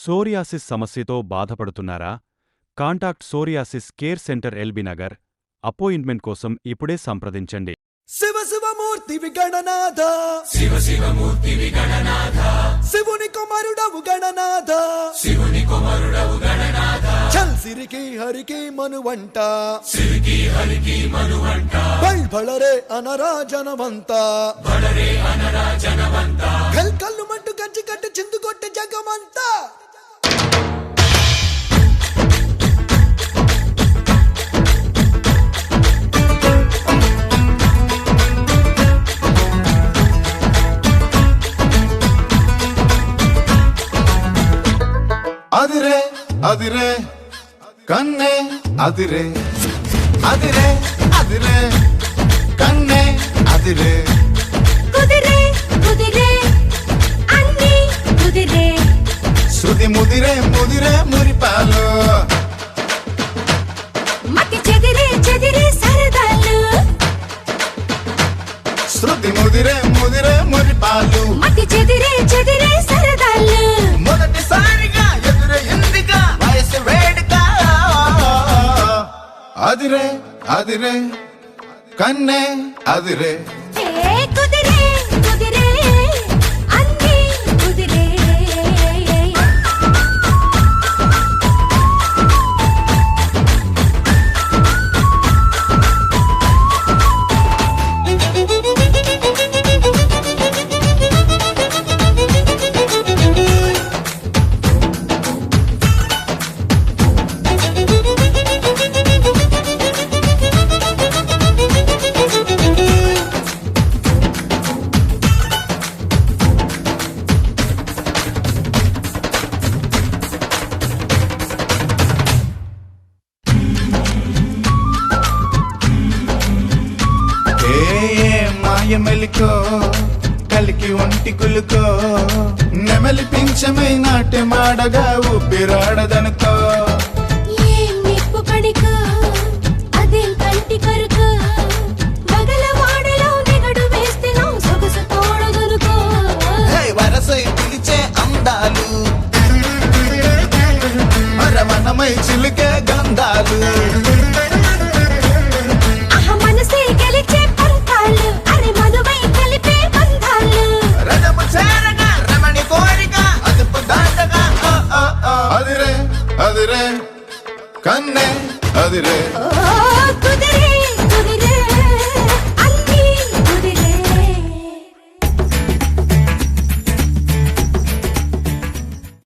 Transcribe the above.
Psoriasis సమస్యతో బాధపడుతున్నారా? Contact psoriasis care centre LB Nagar. Appointment కోసం ఇప్పుడే సంప్రదించండి. శివ శివమూర్తి విగణనాథ, శివ శివమూర్తి విగణనాథ, శివుని కుమారుడవు గణనాథ, శివుని కుమారుడవు గణనాథ, చల్ సిరికి హరికి మనువంట, సిరికి హరికి మనువంట, బళరే అనరా జనవంత, బడరే అనరా జనవంత, కల్లు మంటు కంచి కట్టి చిందు కొట్టి జగమంతా. అదిరే అదిరే కన్నే అదిరే అదిరే అదిరే కన్నే అదిరే కుదిరే కుదిరే అన్ని కుదిరే శృతి ముదిరే ముదిరే మురిపాలు మతి చెదిరే చెదిరే సరదాలు శృతి ముదిరే ముదిరే మురిపాలు మతి చెదిరే చెదిరే సరదాలు మొదటిసారిగా ఎదురైందిగా వయసు వేడుక అదిరే అదిరే కన్నే అదిరే ఏ కుదిరే కుదిరే అన్ని కుదిరే మెలికో కలికి ఒంటి కులుకో నెమలి పింఛమై నాట్య మాడగా ఊపిరాడదనుకో ఏం నిప్పు కడికో అదేం కంటి కరుకో బగలవాడలో నిగడు వేస్తేనో సొగసు తోడదునుకో వరసై పిలిచే అందాలు మరమనమై చిలికే గంధాలు మనసే గెలిచే పంతాలు అరే మధువై కలిపే బంధాలు రజము చేరగా రమణి కోరిక అదుపు దాటగా అదిరే అదిరే కన్నే అదిరే ఓ